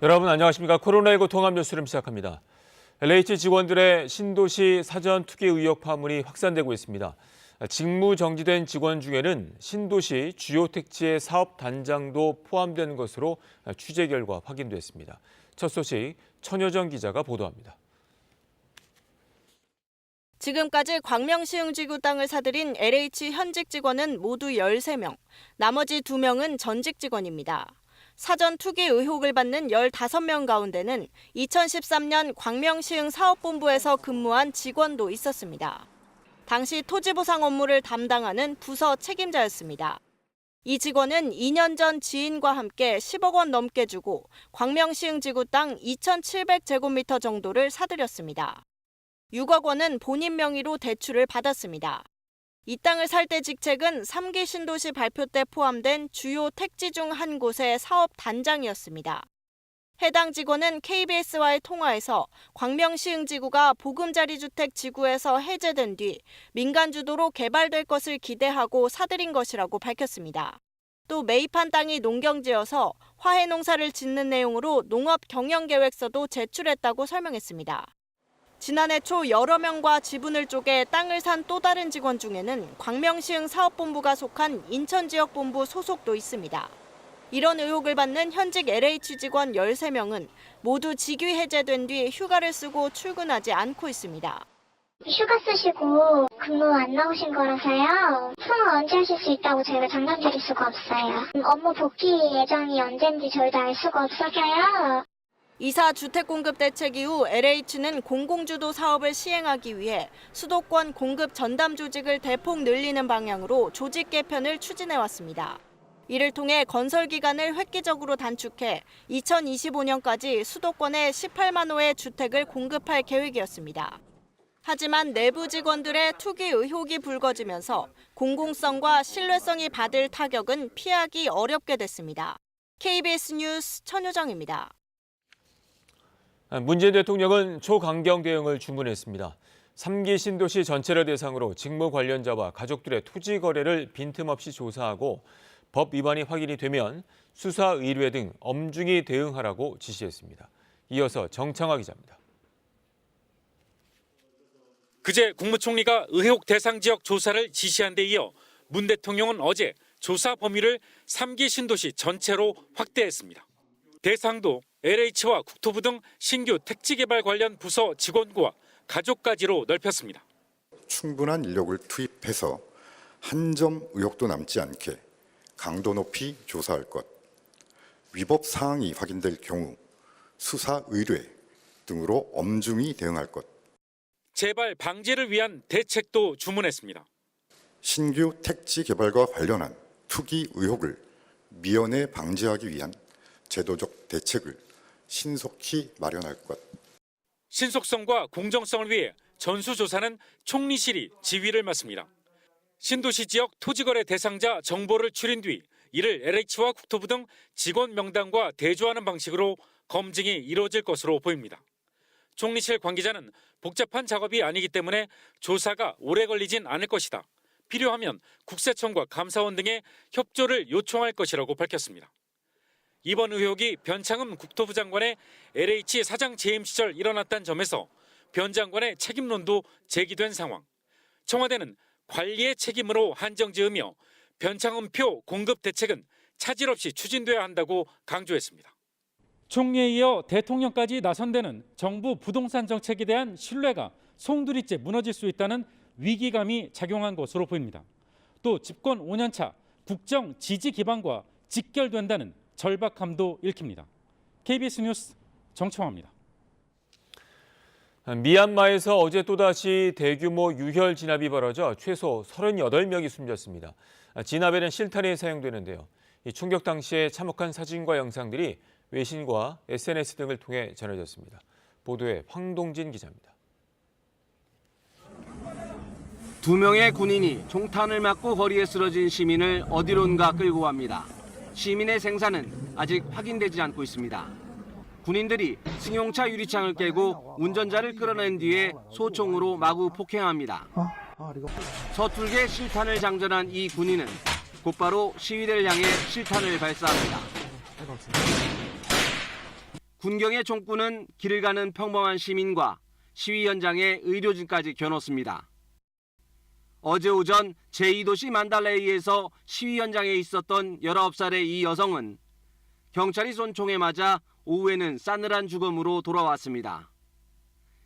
여러분 안녕하십니까. 코로나19 통합 뉴스룸 시작합니다. LH 직원들의 신도시 사전 투기 의혹 파문이 확산되고 있습니다. 직무 정지된 직원 중에는 신도시 주요 택지의 사업 단장도 포함된 것으로 취재 결과 확인됐습니다. 첫 소식 천효정 기자가 보도합니다. 지금까지 광명시흥지구 땅을 사들인 LH 현직 직원은 모두 13명, 나머지 2명은 전직 직원입니다. 사전 투기 의혹을 받는 15명 가운데는 2013년 광명시흥 사업본부에서 근무한 직원도 있었습니다. 당시 토지보상 업무를 담당하는 부서 책임자였습니다. 이 직원은 2년 전 지인과 함께 10억 원 넘게 주고 광명시흥지구 땅 2,700제곱미터 정도를 사들였습니다. 6억 원은 본인 명의로 대출을 받았습니다. 이 땅을 살 때 직책은 3기 신도시 발표 때 포함된 주요 택지 중 한 곳의 사업 단장이었습니다. 해당 직원은 KBS와의 통화에서 광명시흥지구가 보금자리주택 지구에서 해제된 뒤 민간 주도로 개발될 것을 기대하고 사들인 것이라고 밝혔습니다. 또 매입한 땅이 농경지여서 화훼 농사를 짓는 내용으로 농업 경영계획서도 제출했다고 설명했습니다. 지난해 초 여러 명과 지분을 쪼개 땅을 산 또 다른 직원 중에는 광명시흥 사업본부가 속한 인천지역본부 소속도 있습니다. 이런 의혹을 받는 현직 LH 직원 13명은 모두 직위 해제된 뒤 휴가를 쓰고 출근하지 않고 있습니다. 휴가 쓰시고 근무 안 나오신 거라서요. 통화 언제 하실 수 있다고 저희가 장담 드릴 수가 없어요. 업무 복귀 예정이 언젠지 저희도 알 수가 없어서요. 이사 주택 공급 대책 이후 LH는 공공주도 사업을 시행하기 위해 수도권 공급 전담 조직을 대폭 늘리는 방향으로 조직 개편을 추진해왔습니다. 이를 통해 건설 기간을 획기적으로 단축해 2025년까지 수도권에 18만 호의 주택을 공급할 계획이었습니다. 하지만 내부 직원들의 투기 의혹이 불거지면서 공공성과 신뢰성이 받을 타격은 피하기 어렵게 됐습니다. KBS 뉴스 천효정입니다. 문재인 대통령은 초강경 대응을 주문했습니다. 3기 신도시 전체를 대상으로 직무 관련자와 가족들의 토지 거래를 빈틈없이 조사하고 법 위반이 확인이 되면 수사 의뢰 등 엄중히 대응하라고 지시했습니다. 이어서 정창화 기자입니다. 그제 국무총리가 의혹 대상 지역 조사를 지시한 데 이어 문 대통령은 어제 조사 범위를 3기 신도시 전체로 확대했습니다. 대상도 LH와 국토부 등 신규 택지 개발 관련 부서 직원과 가족까지로 넓혔습니다. 충분한 인력을 투입해서 한 점 의혹도 남지 않게 강도 높이 조사할 것, 위법 사항이 확인될 경우 수사 의뢰 등으로 엄중히 대응할 것. 재발 방지를 위한 대책도 주문했습니다. 신규 택지 개발과 관련한 투기 의혹을 미연에 방지하기 위한 제도적 대책을 신속히 마련할 것. 신속성과 공정성을 위해 전수조사는 총리실이 지휘를 맡습니다. 신도시 지역 토지거래 대상자 정보를 추린 뒤 이를 LH와 국토부 등 직원 명단과 대조하는 방식으로 검증이 이루어질 것으로 보입니다. 총리실 관계자는 복잡한 작업이 아니기 때문에 조사가 오래 걸리진 않을 것이다. 필요하면 국세청과 감사원 등의 협조를 요청할 것이라고 밝혔습니다. 이번 의혹이 변창흠 국토부 장관의 LH 사장 재임 시절 일어났다는 점에서 변 장관의 책임론도 제기된 상황. 청와대는 관리의 책임으로 한정지으며 변창흠표 공급 대책은 차질 없이 추진돼야 한다고 강조했습니다. 총리에 이어 대통령까지 나선 데는 정부 부동산 정책에 대한 신뢰가 송두리째 무너질 수 있다는 위기감이 작용한 것으로 보입니다. 또 집권 5년차 국정 지지 기반과 직결된다는 절박함도 읽힙니다. KBS 뉴스 정청화입니다. 미얀마에서 어제 또다시 대규모 유혈 진압이 벌어져 최소 38명이 숨졌습니다. 진압에는 실탄이 사용되는데요. 이 충격 당시에 참혹한 사진과 영상들이 외신과 SNS 등을 통해 전해졌습니다. 보도에 황동진 기자입니다. 2명의 군인이 총탄을 맞고 거리에 쓰러진 시민을 어디론가 끌고 갑니다. 시민의 생사는 아직 확인되지 않고 있습니다. 군인들이 승용차 유리창을 깨고 운전자를 끌어낸 뒤에 소총으로 마구 폭행합니다. 서툴게 실탄을 장전한 이 군인은 곧바로 시위대를 향해 실탄을 발사합니다. 군경의 총구는 길을 가는 평범한 시민과 시위 현장의 의료진까지 겨눴습니다. 어제 오전 제2도시 만달레이에서 시위 현장에 있었던 19살의 이 여성은 경찰이 쏜 총에 맞아 오후에는 싸늘한 죽음으로 돌아왔습니다.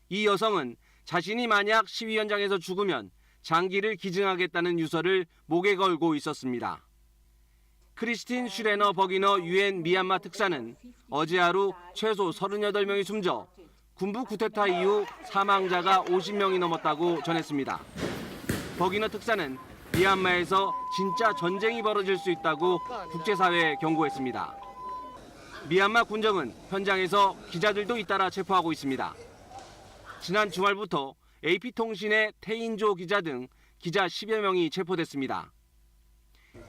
이 여성은 자신이 만약 시위 현장에서 죽으면 장기를 기증하겠다는 유서를 목에 걸고 있었습니다. 크리스틴 슈레너 버기너 유엔 미얀마 특사는 어제 하루 최소 38명이 숨져 군부 쿠데타 이후 사망자가 50명이 넘었다고 전했습니다. 버기너 특사는 미얀마에서 진짜 전쟁이 벌어질 수 있다고 국제사회에 경고했습니다. 미얀마 군정은 현장에서 기자들도 잇따라 체포하고 있습니다. 지난 주말부터 AP통신의 태인조 기자 등 기자 10여 명이 체포됐습니다.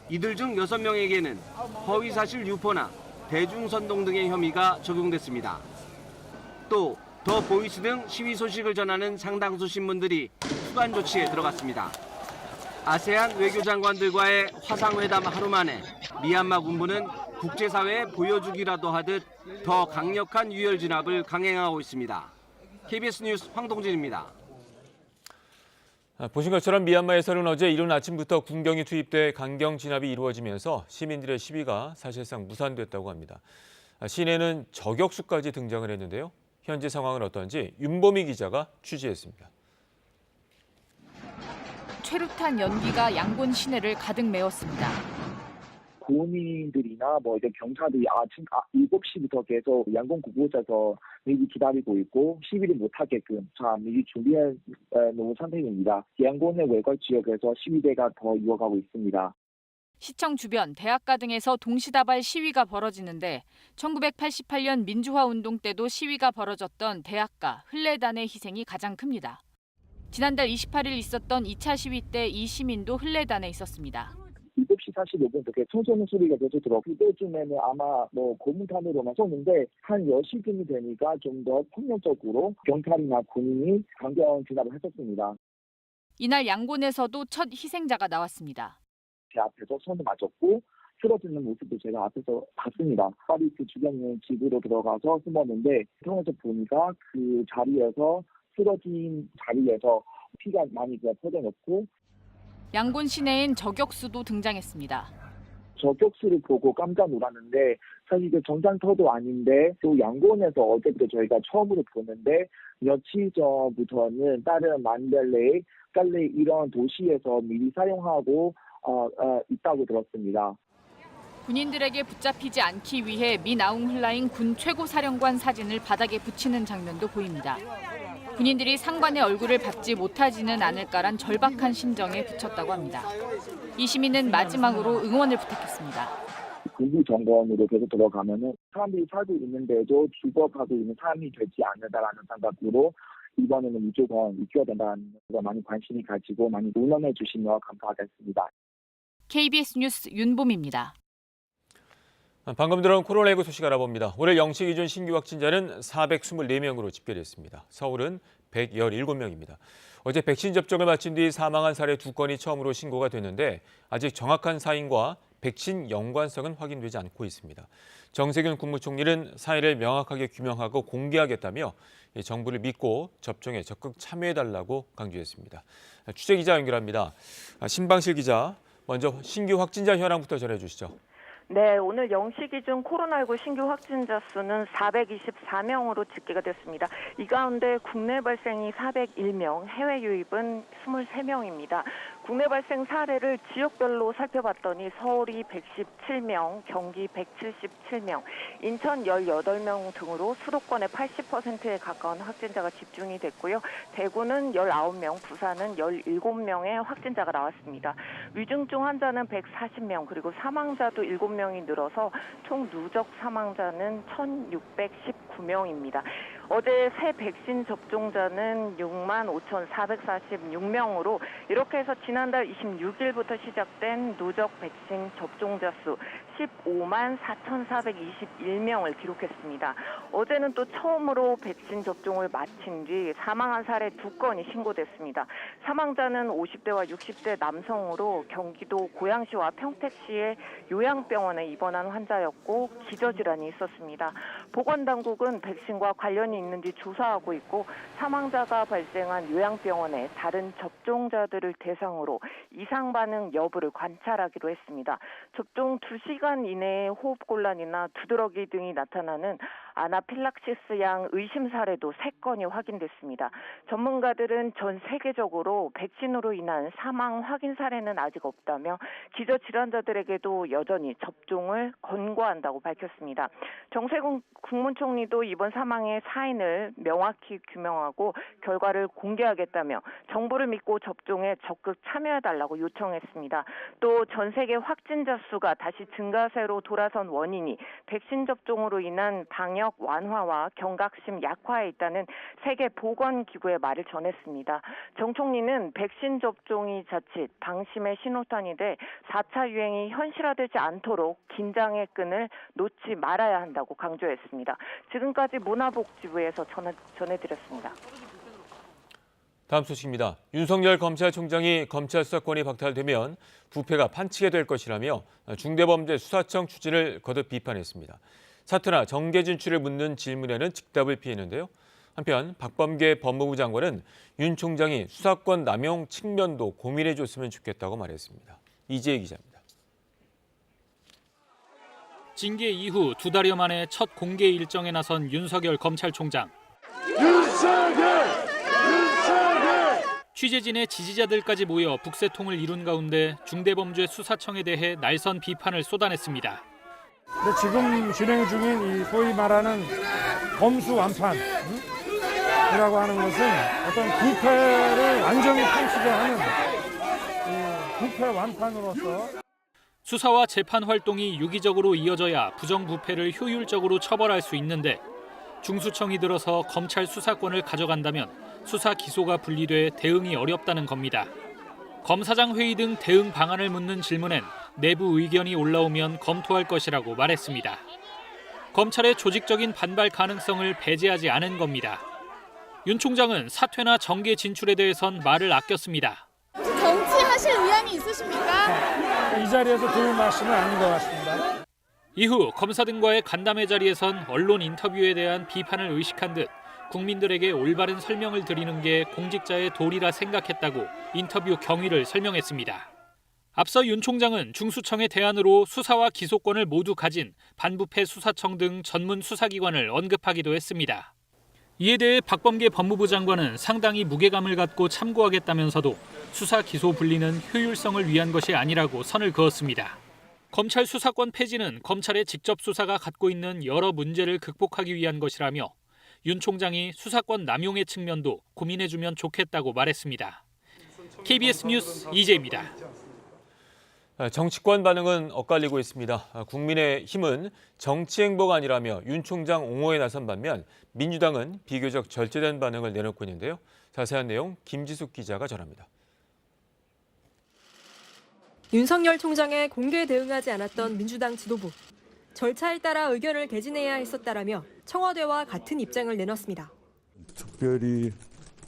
이들 중 6명에게는 허위사실 유포나 대중선동 등의 혐의가 적용됐습니다. 또 더 보이스 등 시위 소식을 전하는 상당수 신문들이 수감 조치에 들어갔습니다. 아세안 외교장관들과의 화상회담 하루 만에 미얀마 군부는 국제사회에 보여주기라도 하듯 더 강력한 유혈 진압을 강행하고 있습니다. KBS 뉴스 황동진입니다. 보신 것처럼 미얀마에서는 어제 이른 아침부터 군경이 투입돼 강경 진압이 이루어지면서 시민들의 시위가 사실상 무산됐다고 합니다. 시내는 저격수까지 등장을 했는데요. 현재 상황은 어떤지 윤보미 기자가 취재했습니다. 최루탄 연기가 양곤 시내를 가득 메웠습니다. 국민들이나 이제 경찰들이 아침 7시부터 계속 양곤 곳곳에서 미리 기다리고 있고 시위를 못하게끔 미리 준비해 놓은 상태입니다. 양곤의 외곽 지역에서 시위대가 더 이어가고 있습니다. 시청 주변, 대학가 등에서 동시다발 시위가 벌어지는데 1988년 민주화 운동 때도 시위가 벌어졌던 대학가, 흘레단의 희생이 가장 큽니다. 지난달 28일 있었던 2차 시위 때 이 시민도 흘레단에 있었습니다. 7시 45분 이렇게 청소년 소리가 계속 들어. 그때쯤에는 아마 고문탄으로만 쏘는데 한 10시쯤이 되니까 좀 더 폭력적으로 경찰이나 군인이 강경 진압을 했었습니다. 이날 양곤에서도 첫 희생자가 나왔습니다. 제 앞에서 손을 맞았고 쓰러지는 모습도 제가 앞에서 봤습니다. 빨리 그 주변에 있는 집으로 들어가서 숨었는데 통해서 보니까 그 자리에서 쓰러진 자리에서 피가 많이 퍼져났고 양곤 시내엔 저격수도 등장했습니다. 저격수를 보고 깜짝 놀랐는데 사실 그 정장터도 아닌데 또 양곤에서 어제부터 저희가 처음으로 보는데 며칠 전부터는 다른 만델레이, 깔레 이런 도시에서 미리 사용하고 있다고 들었습니다. 군인들에게 붙잡히지 않기 위해 민 아웅 흘라잉 군 최고사령관 사진을 바닥에 붙이는 장면도 보입니다. 군인들이 상관의 얼굴을 밟지 못하지는 않을까란 절박한 심정에 붙였다고 합니다. 이 시민은 마지막으로 응원을 부탁했습니다. 군부 정권으로 계속 들어가면은 사람들이 살고 있는데도 죽어가고 있는 삶이 되지 않는다라는 생각으로 이번에는 무조건 이겨야 된다는 거 많이 관심이 가지고 많이 응원해 주시면 감사하겠습니다. KBS 뉴스 윤봄입니다. 방금 들어온 코로나19 소식 알아봅니다. 오늘 0시 기준 신규 확진자는 424명으로 집계됐습니다. 서울은 117명입니다. 어제 백신 접종을 마친 뒤 사망한 사례 2건이 처음으로 신고가 됐는데 아직 정확한 사인과 백신 연관성은 확인되지 않고 있습니다. 정세균 국무총리는 사례를 명확하게 규명하고 공개하겠다며 정부를 믿고 접종에 적극 참여해달라고 강조했습니다. 취재기자 연결합니다. 신방실 기자, 먼저 신규 확진자 현황부터 전해주시죠. 네, 오늘 0시 기준 코로나19 신규 확진자 수는 424명으로 집계가 됐습니다. 이 가운데 국내 발생이 401명, 해외 유입은 23명입니다. 국내 발생 사례를 지역별로 살펴봤더니 서울이 117명, 경기 177명, 인천 18명 등으로 수도권의 80%에 가까운 확진자가 집중이 됐고요. 대구는 19명, 부산은 17명의 확진자가 나왔습니다. 위중증 환자는 140명, 그리고 사망자도 7명이 늘어서 총 누적 사망자는 1,619명입니다. 어제 새 백신 접종자는 65,446명으로 이렇게 해서 지난달 26일부터 시작된 누적 백신 접종자 수 154,421명을 기록했습니다. 어제는 또 처음으로 백신 접종을 마친 뒤 사망한 사례 2건이 신고됐습니다. 사망자는 50대와 60대 남성으로 경기도 고양시와 평택시의 요양병원에 입원한 환자였고 기저질환이 있었습니다. 보건당국은 백신과 관련이 있는지 조사하고 있고 사망자가 발생한 요양병원의 다른 접종자들을 대상으로 이상 반응 여부를 관찰하기로 했습니다. 접종 2시간 이내에 호흡곤란이나 두드러기 등이 나타나는 아나필락시스양 의심 사례도 3건이 확인됐습니다. 전문가들은 전 세계적으로 백신으로 인한 사망 확인 사례는 아직 없다며 기저질환자들에게도 여전히 접종을 권고한다고 밝혔습니다. 정세균 국무총리도 이번 사망의 사인을 명확히 규명하고 결과를 공개하겠다며 정부를 믿고 접종에 적극 참여해달라고 요청했습니다. 또 전 세계 확진자 수가 다시 증가세로 돌아선 원인이 백신 접종으로 인한 방역 완화와 경각심 약화에 있다는 세계보건기구의 말을 전했습니다. 정 총리는 백신 접종이 자칫 방심의 신호탄이 돼 4차 유행이 현실화되지 않도록 긴장의 끈을 놓지 말아야 한다고 강조했습니다. 지금까지 문화복지부에서 전해드렸습니다. 다음 소식입니다. 윤석열 검찰총장이 검찰 수사권이 박탈되면 부패가 판치게 될 것이라며 중대범죄수사청 추진을 거듭 비판했습니다. 사퇴나 정계 진출을 묻는 질문에는 즉답을 피했는데요. 한편 박범계 법무부 장관은 윤 총장이 수사권 남용 측면도 고민해줬으면 좋겠다고 말했습니다. 이재희 기자입니다. 징계 이후 2달여 만에 첫 공개 일정에 나선 윤석열 검찰총장. 취재진의 지지자들까지 모여 북새통을 이룬 가운데 중대범죄수사청에 대해 날선 비판을 쏟아냈습니다. 근데 지금 진행 중인 이 소위 말하는 검수완판이라고 하는 것은 어떤 부패를 완전히 판치게 하는 부패 완판으로서 수사와 재판 활동이 유기적으로 이어져야 부정부패를 효율적으로 처벌할 수 있는데 중수청이 들어서 검찰 수사권을 가져간다면 수사 기소가 분리돼 대응이 어렵다는 겁니다. 검사장 회의 등 대응 방안을 묻는 질문엔 내부 의견이 올라오면 검토할 것이라고 말했습니다. 검찰의 조직적인 반발 가능성을 배제하지 않은 겁니다. 윤 총장은 사퇴나 정계 진출에 대해선 말을 아꼈습니다. 정치하실 의향이 있으십니까? 이 자리에서 좋은 말씀은 아닌 것 같습니다. 이후 검사 등과의 간담회 자리에선 언론 인터뷰에 대한 비판을 의식한 듯 국민들에게 올바른 설명을 드리는 게 공직자의 도리라 생각했다고 인터뷰 경위를 설명했습니다. 앞서 윤 총장은 중수청의 대안으로 수사와 기소권을 모두 가진 반부패 수사청 등 전문 수사기관을 언급하기도 했습니다. 이에 대해 박범계 법무부 장관은 상당히 무게감을 갖고 참고하겠다면서도 수사 기소 분리는 효율성을 위한 것이 아니라고 선을 그었습니다. 검찰 수사권 폐지는 검찰의 직접 수사가 갖고 있는 여러 문제를 극복하기 위한 것이라며 윤 총장이 수사권 남용의 측면도 고민해주면 좋겠다고 말했습니다. KBS 뉴스 이재입니다. 정치권 반응은 엇갈리고 있습니다. 국민의힘은 정치 행보가 아니라며 윤 총장 옹호에 나선 반면 민주당은 비교적 절제된 반응을 내놓고 있는데요. 자세한 내용 김지숙 기자가 전합니다. 윤석열 총장에 공개 대응하지 않았던 민주당 지도부. 절차에 따라 의견을 개진해야 했었다라며 청와대와 같은 입장을 내놨습니다. 특별히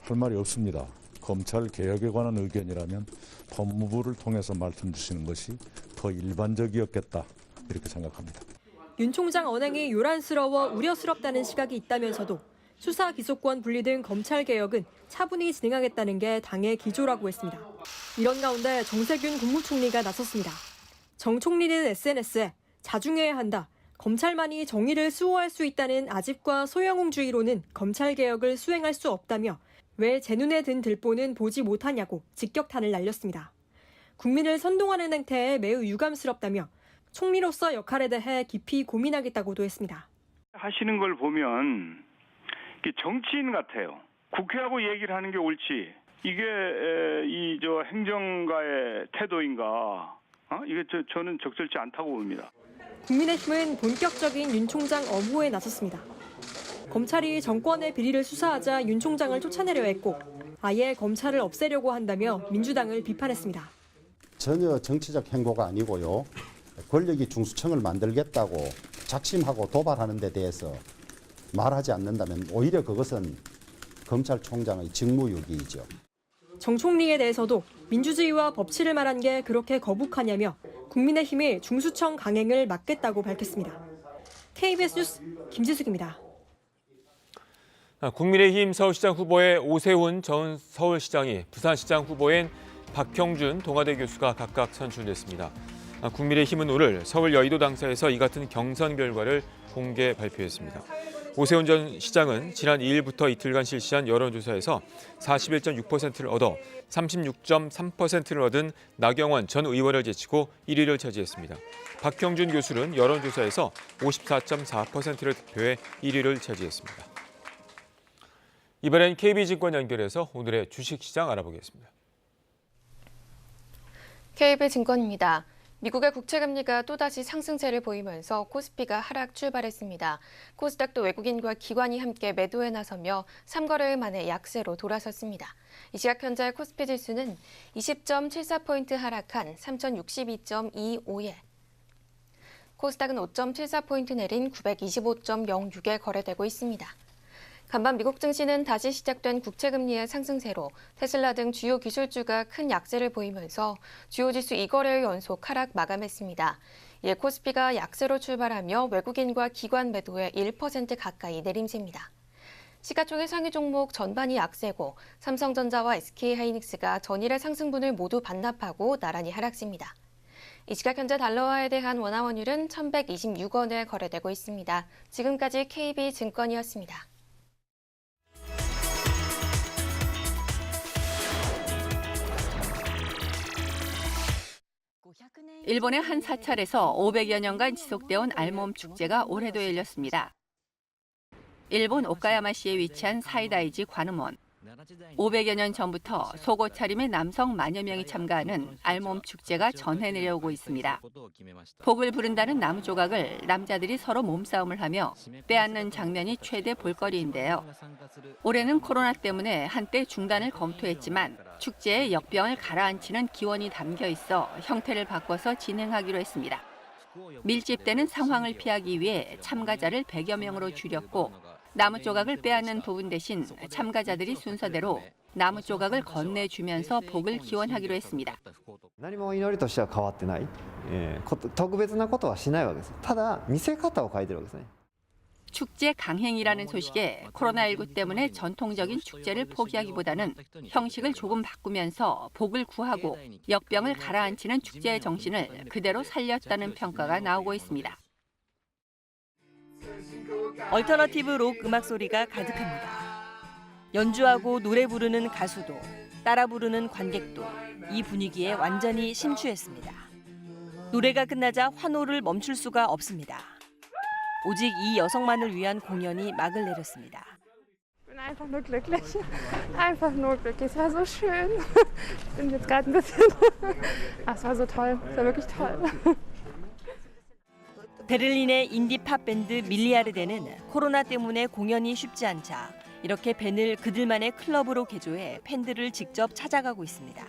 할 말이 없습니다. 검찰 개혁에 관한 의견이라면 법무부를 통해서 말씀 주시는 것이 더 일반적이었겠다 이렇게 생각합니다. 윤 총장 언행이 요란스러워 우려스럽다는 시각이 있다면서도 수사 기소권 분리 등 검찰 개혁은 차분히 진행하겠다는 게 당의 기조라고 했습니다. 이런 가운데 정세균 국무총리가 나섰습니다. 정 총리는 SNS에 자중해야 한다. 검찰만이 정의를 수호할 수 있다는 아집과 소영웅주의로는 검찰 개혁을 수행할 수 없다며 왜 제 눈에 든 들보는 보지 못하냐고 직격탄을 날렸습니다. 국민을 선동하는 행태에 매우 유감스럽다며 총리로서 역할에 대해 깊이 고민하겠다고도 했습니다. 하시는 걸 보면 정치인 같아요. 국회하고 얘기를 하는 게 옳지. 이게 행정가의 태도인가? 이게 저는 적절치 않다고 봅니다. 국민의힘은 본격적인 윤 총장 엄호에 나섰습니다. 검찰이 정권의 비리를 수사하자 윤 총장을 쫓아내려 했고 아예 검찰을 없애려고 한다며 민주당을 비판했습니다. 전혀 정치적 행보가 아니고요. 권력이 중수청을 만들겠다고 작심하고 도발하는 데 대해서 말하지 않는다면 오히려 그것은 검찰총장의 직무유기이죠. 정 총리에 대해서도 민주주의와 법치를 말한 게 그렇게 거북하냐며 국민의힘이 중수청 강행을 막겠다고 밝혔습니다. KBS 뉴스 김지숙입니다. 국민의힘 서울시장 후보의 오세훈 전 서울시장이 부산시장 후보인 박형준 동아대 교수가 각각 선출됐습니다. 국민의힘은 오늘 서울 여의도 당사에서 이 같은 경선 결과를 공개 발표했습니다. 오세훈 전 시장은 지난 2일부터 이틀간 실시한 여론조사에서 41.6%를 얻어 36.3%를 얻은 나경원 전 의원을 제치고 1위를 차지했습니다. 박형준 교수는 여론조사에서 54.4%를 득표해 1위를 차지했습니다. 이번엔 KB증권 연결해서 오늘의 주식시장 알아보겠습니다. KB증권입니다. 미국의 국채금리가 또다시 상승세를 보이면서 코스피가 하락 출발했습니다. 코스닥도 외국인과 기관이 함께 매도에 나서며 3거래일 만에 약세로 돌아섰습니다. 이 시각 현재 코스피 지수는 20.74포인트 하락한 3062.25에 코스닥은 5.74포인트 내린 925.06에 거래되고 있습니다. 간밤 미국 증시는 다시 시작된 국채금리의 상승세로 테슬라 등 주요 기술주가 큰 약세를 보이면서 주요 지수 2거래일 연속 하락 마감했습니다. 이에 코스피가 약세로 출발하며 외국인과 기관 매도에 1% 가까이 내림세입니다. 시가총액 상위 종목 전반이 약세고 삼성전자와 SK하이닉스가 전일의 상승분을 모두 반납하고 나란히 하락세입니다. 이 시각 현재 달러화에 대한 원화원율은 1126원에 거래되고 있습니다. 지금까지 KB증권이었습니다. 일본의 한 사찰에서 500여 년간 지속되어온 알몸 축제가 올해도 열렸습니다. 일본 오카야마시에 위치한 사이다이지 관음원. 500여 년 전부터 속옷 차림의 남성 만여 명이 참가하는 알몸 축제가 전해 내려오고 있습니다. 복을 부른다는 나무 조각을 남자들이 서로 몸싸움을 하며 빼앗는 장면이 최대 볼거리인데요. 올해는 코로나 때문에 한때 중단을 검토했지만 축제의 역병을 가라앉히는 기원이 담겨 있어 형태를 바꿔서 진행하기로 했습니다. 밀집되는 상황을 피하기 위해 참가자를 100여 명으로 줄였고 나무 조각을 빼앗는 부분 대신 참가자들이 순서대로 나무 조각을 건네주면서 복을 기원하기로 했습니다. 何も祈りとしては変わってない。特別なことはしないわけです。ただ見せ方を変えてるわけですね。 축제 강행이라는 소식에 코로나19 때문에 전통적인 축제를 포기하기보다는 형식을 조금 바꾸면서 복을 구하고 역병을 가라앉히는 축제의 정신을 그대로 살렸다는 평가가 나오고 있습니다. 얼터너티브 록 음악 소리가 가득합니다. 연주하고 노래 부르는 가수도 따라 부르는 관객도 이 분위기에 완전히 심취했습니다. 노래가 끝나자 환호를 멈출 수가 없습니다. 오직 이 여성만을 위한 공연이 막을 내렸습니다. Ich bin einfach nur glücklich. Einfach nur glücklich. Es war so schön. Ich bin jetzt gerade ein bisschen. Es war so toll. Es war wirklich toll. 베를린의 인디 팝 밴드 밀리아르데는 코로나 때문에 공연이 쉽지 않자 이렇게 밴을 그들만의 클럽으로 개조해 팬들을 직접 찾아가고 있습니다.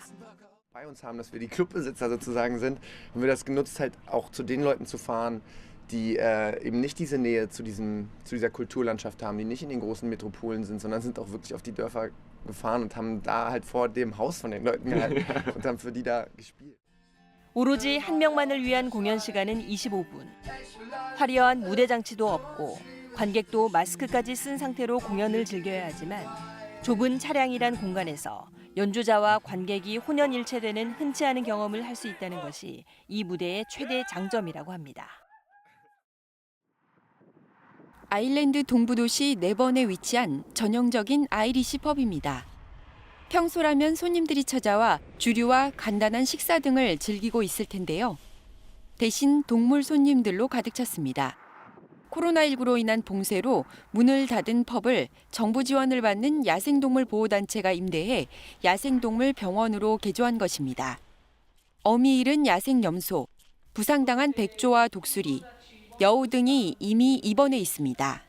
Bei uns haben, dass wir die Clubbesitzer sozusagen sind, haben wir das genutzt, halt auch zu den Leuten zu fahren, die eben nicht diese Nähe zu dieser Kulturlandschaft haben, die nicht in den großen Metropolen sind, sondern sind auch wirklich auf die Dörfer gefahren und haben da halt vor dem Haus von den Leuten gehalten und haben für die da gespielt. 오로지 한 명만을 위한 공연 시간은 25분. 화려한 무대 장치도 없고 관객도 마스크까지 쓴 상태로 공연을 즐겨야 하지만 좁은 차량이란 공간에서 연주자와 관객이 혼연일체되는 흔치 않은 경험을 할 수 있다는 것이 이 무대의 최대 장점이라고 합니다. 아일랜드 동부도시 네번에 위치한 전형적인 아이리시 펍입니다. 평소라면 손님들이 찾아와 주류와 간단한 식사 등을 즐기고 있을 텐데요. 대신 동물 손님들로 가득 찼습니다. 코로나19로 인한 봉쇄로 문을 닫은 펍을 정부 지원을 받는 야생동물 보호단체가 임대해 야생동물 병원으로 개조한 것입니다. 어미 잃은 야생염소, 부상당한 백조와 독수리, 여우 등이 이미 입원해 있습니다.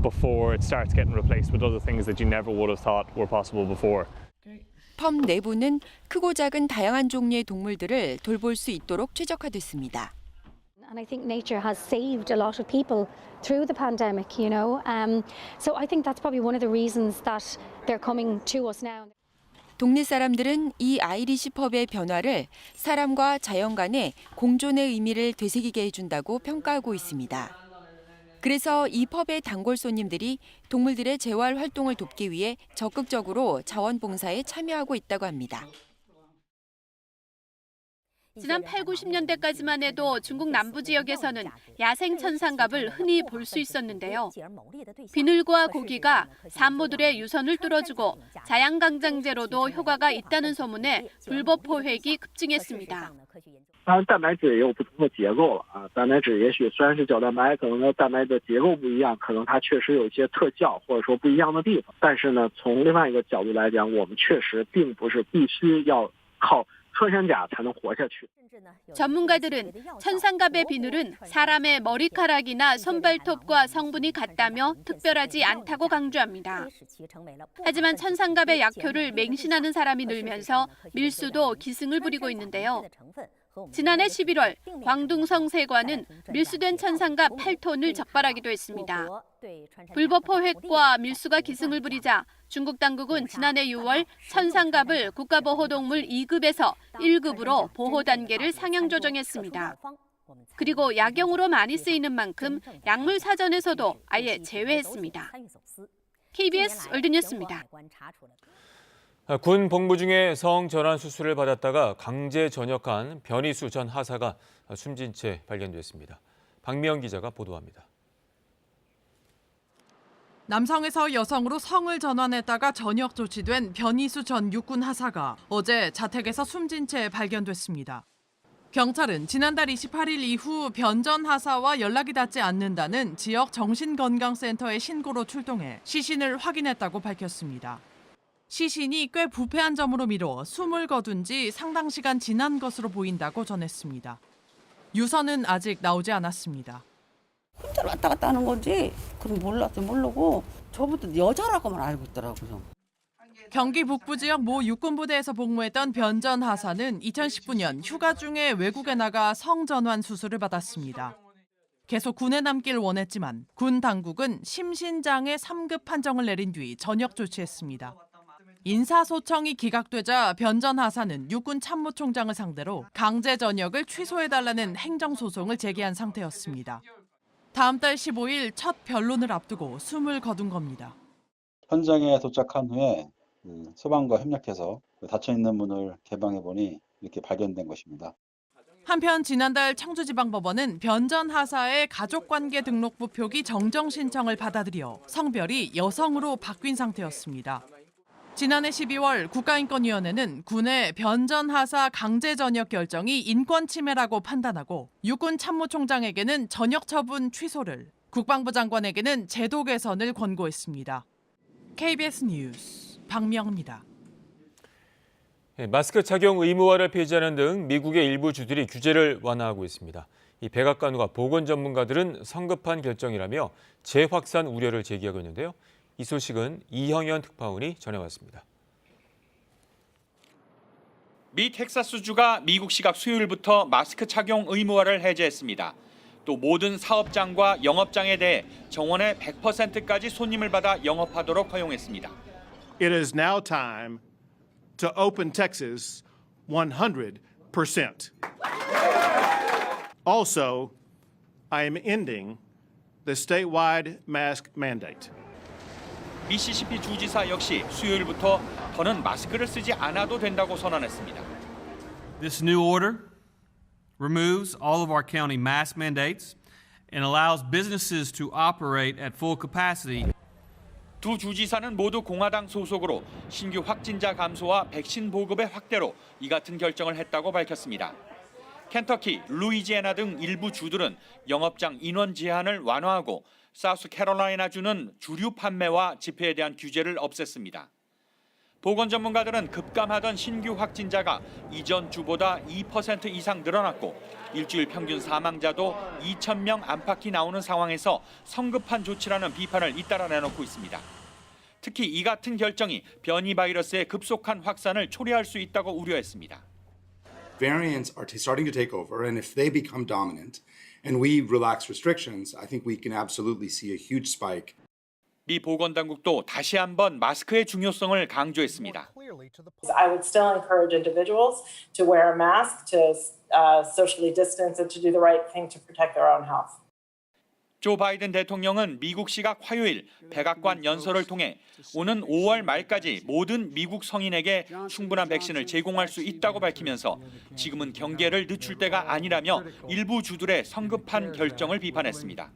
before it starts getting replaced with other things that you never would have thought were possible before. 펌 내부는 크고 작은 다양한 종류의 동물들을 돌볼 수 있도록 최적화됐습니다. And I think nature has saved a lot of people through the pandemic, you know. So I think that's probably one of the reasons that they're coming to us now. 동네 사람들은 이 아이리시 펍의 변화를 사람과 자연 간의 공존의 의미를 되새기게 해준다고 평가하고 있습니다. 그래서 이 펍의 단골 손님들이 동물들의 재활 활동을 돕기 위해 적극적으로 자원봉사에 참여하고 있다고 합니다. 지난 8, 90년대까지만 해도 중국 남부 지역에서는 야생 천상갑을 흔히 볼 수 있었는데요. 비늘과 고기가 산모들의 유선을 뚫어주고 자양강장제로도 효과가 있다는 소문에 불법 포획이 급증했습니다. 当然，蛋白质也有不同的结构了啊。蛋白质也许虽然是角蛋白，可能呢蛋白的结构不一样，可能它确实有一些特效或者说不一样的地方。但是呢，从另外一个角度来讲，我们确实并不是必须要靠穿山甲才能活下去。 전문가들은 천상갑의 비늘은 사람의 머리카락이나 손발톱과 성분이 같다며 특별하지 않다고 강조합니다. 하지만 천상갑의 약효를 맹신하는 사람이 늘면서 밀수도 기승을 부리고 있는데요. 지난해 11월 광둥성 세관은 밀수된 천상갑 8톤을 적발하기도 했습니다. 불법 포획과 밀수가 기승을 부리자 중국 당국은 지난해 6월 천상갑을 국가보호동물 2급에서 1급으로 보호 단계를 상향 조정했습니다. 그리고 약용으로 많이 쓰이는 만큼 약물 사전에서도 아예 제외했습니다. KBS 월드뉴스입니다. 군 복무 중에 성전환 수술을 받았다가 강제 전역한 변희수 전 하사가 숨진 채 발견됐습니다. 박미영 기자가 보도합니다. 남성에서 여성으로 성을 전환했다가 전역 조치된 변희수 전 육군 하사가 어제 자택에서 숨진 채 발견됐습니다. 경찰은 지난달 28일 이후 변 전 하사와 연락이 닿지 않는다는 지역 정신건강센터의 신고로 출동해 시신을 확인했다고 밝혔습니다. 시신이 꽤 부패한 점으로 미뤄 숨을 거둔 지 상당 시간 지난 것으로 보인다고 전했습니다. 유서는 아직 나오지 않았습니다. 혼자 왔다 갔다 하는 건지 그럼 모르고 저부터 여자라고만 알고 있더라고요. 경기 북부 지역 모 육군부대에서 복무했던 변 전 하사는 2019년 휴가 중에 외국에 나가 성전환 수술을 받았습니다. 계속 군에 남길 원했지만 군 당국은 심신장애 3급 판정을 내린 뒤 전역 조치했습니다. 인사소청이 기각되자 변 전 하사는 육군 참모총장을 상대로 강제 전역을 취소해달라는 행정소송을 제기한 상태였습니다. 다음 달 15일 첫 변론을 앞두고 숨을 거둔 겁니다. 현장에 도착한 후에 소방과 협력해서 닫혀있는 문을 개방해보니 이렇게 발견된 것입니다. 한편 지난달 청주지방법원은 변 전 하사의 가족관계 등록부 표기 정정 신청을 받아들여 성별이 여성으로 바뀐 상태였습니다. 지난해 12월 국가인권위원회는 군의 변 전 하사 강제 전역 결정이 인권 침해라고 판단하고 육군 참모총장에게는 전역 처분 취소를, 국방부 장관에게는 제도 개선을 권고했습니다. KBS 뉴스 박미영입니다. 마스크 착용 의무화를 폐지하는 등 미국의 일부 주들이 규제를 완화하고 있습니다. 이 백악관과 보건 전문가들은 성급한 결정이라며 재확산 우려를 제기하고 있는데요. 이 소식은 이형현 특파원이 전해왔습니다. 미 텍사스주가 미국 시각 수요일부터 마스크 착용 의무화를 해제했습니다. 또 모든 사업장과 영업장에 대해 정원의 100%까지 손님을 받아 영업하도록 허용했습니다. It is now time to open Texas 100%. Also, I am ending the statewide mask mandate. 미시시피 주지사 역시 수요일부터 더는 마스크를 쓰지 않아도 된다고 선언했습니다. This new order removes all of our county mask mandates and allows businesses to operate at full capacity. 두 주지사는 모두 공화당 소속으로 신규 확진자 감소와 백신 보급의 확대로 이 같은 결정을 했다고 밝혔습니다. 켄터키, 루이지애나 등 일부 주들은 영업장 인원 제한을 완화하고 사우스캐롤라이나주는 주류 판매와 집회에 대한 규제를 없앴습니다. 보건 전문가들은 급감하던 신규 확진자가 이전 주보다 2% 이상 늘어났고 일주일 평균 사망자도 2,000명 안팎이 나오는 상황에서 성급한 조치라는 비판을 잇따라 내놓고 있습니다. 특히 이 같은 결정이 변이 바이러스의 급속한 확산을 초래할 수 있다고 우려했습니다. Variants are starting to take over, and if they become dominant and we relax restrictions, I think we can absolutely see a huge spike. 미 보건당국도 다시 한번 마스크의 중요성을 강조했습니다. I would still encourage individuals to wear a mask, to socially distance, and to do the right thing to protect their own health. 조 바이든 대통령은 미국 시각 화요일 백악관 연설을 통해 오는 5월 말까지 모든 미국 성인에게 충분한 백신을 제공할 수 있다고 밝히면서 지금은 경계를 늦출 때가 아니라며 일부 주들의 성급한 결정을 비판했습니다.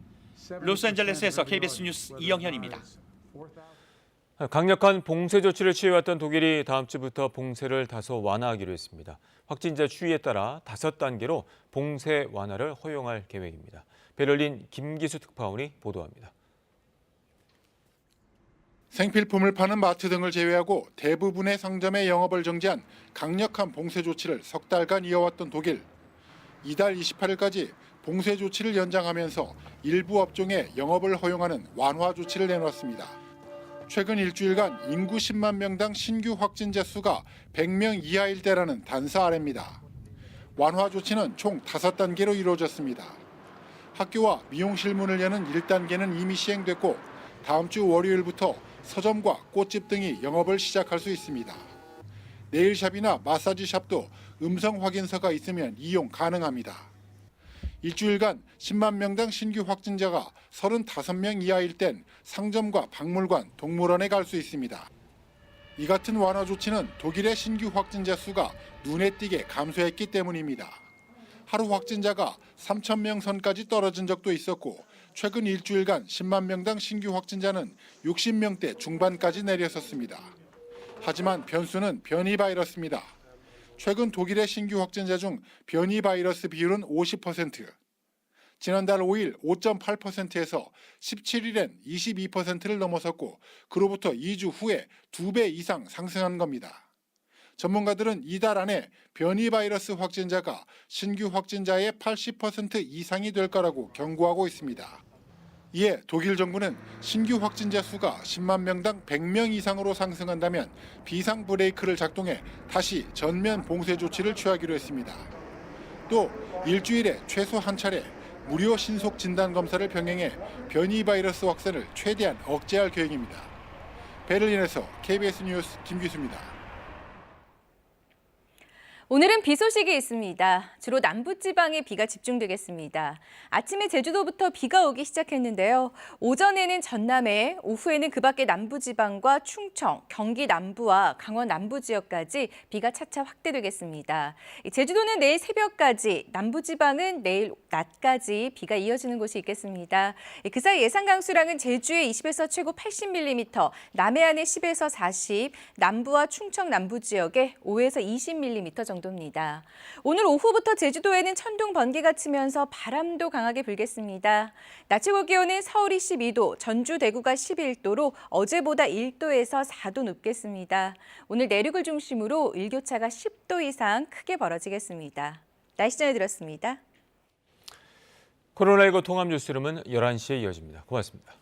로스앤젤레스에서 KBS 뉴스 이영현입니다. 강력한 봉쇄 조치를 취해왔던 독일이 다음 주부터 봉쇄를 다소 완화하기로 했습니다. 확진자 추이에 따라 5단계로 봉쇄 완화를 허용할 계획입니다. 베를린 김기수 특파원이 보도합니다. 생필품을 파는 마트 등을 제외하고 대부분의 상점의 영업을 정지한 강력한 봉쇄 조치를 석 달간 이어왔던 독일. 이달 28일까지 봉쇄 조치를 연장하면서 일부 업종에 영업을 허용하는 완화 조치를 내놓았습니다. 최근 일주일간 인구 10만 명당 신규 확진자 수가 100명 이하일 때라는 단서 아래입니다. 완화 조치는 총 5단계로 이루어졌습니다. 학교와 미용실 문을 여는 1단계는 이미 시행됐고 다음 주 월요일부터 서점과 꽃집 등이 영업을 시작할 수 있습니다. 네일샵이나 마사지샵도 음성 확인서가 있으면 이용 가능합니다. 일주일간 10만 명당 신규 확진자가 35명 이하일 땐 상점과 박물관, 동물원에 갈 수 있습니다. 이 같은 완화 조치는 독일의 신규 확진자 수가 눈에 띄게 감소했기 때문입니다. 하루 확진자가 3,000명 선까지 떨어진 적도 있었고 최근 일주일간 10만 명당 신규 확진자는 60명대 중반까지 내려섰습니다. 하지만 변수는 변이 바이러스입니다. 최근 독일의 신규 확진자 중 변이 바이러스 비율은 50%, 지난달 5일 5.8%에서 17일엔 22%를 넘어섰고 그로부터 2주 후에 2배 이상 상승한 겁니다. 전문가들은 이달 안에 변이 바이러스 확진자가 신규 확진자의 80% 이상이 될 거라고 경고하고 있습니다. 이에 독일 정부는 신규 확진자 수가 10만 명당 100명 이상으로 상승한다면 비상 브레이크를 작동해 다시 전면 봉쇄 조치를 취하기로 했습니다. 또 일주일에 최소 한 차례 무료 신속 진단 검사를 병행해 변이 바이러스 확산을 최대한 억제할 계획입니다. 베를린에서 KBS 뉴스 김기수입니다. 오늘은 비 소식이 있습니다. 주로 남부지방에 비가 집중되겠습니다. 아침에 제주도부터 비가 오기 시작했는데요. 오전에는 전남에, 오후에는 그 밖의 남부지방과 충청, 경기 남부와 강원 남부 지역까지 비가 차차 확대되겠습니다. 제주도는 내일 새벽까지, 남부지방은 내일 낮까지 비가 이어지는 곳이 있겠습니다. 그 사이 예상 강수량은 제주에 20에서 최고 80mm, 남해안에 10에서 40, 남부와 충청 남부 지역에 5에서 20mm 정도입니다. 오늘 오후부터 제주도에는 천둥, 번개가 치면서 바람도 강하게 불겠습니다. 낮 최고 기온은 서울이 12도, 전주, 대구가 11도로 어제보다 1도에서 4도 높겠습니다. 오늘 내륙을 중심으로 일교차가 10도 이상 크게 벌어지겠습니다. 날씨 전해드렸습니다. 코로나19 통합 뉴스룸은 11시에 이어집니다. 고맙습니다.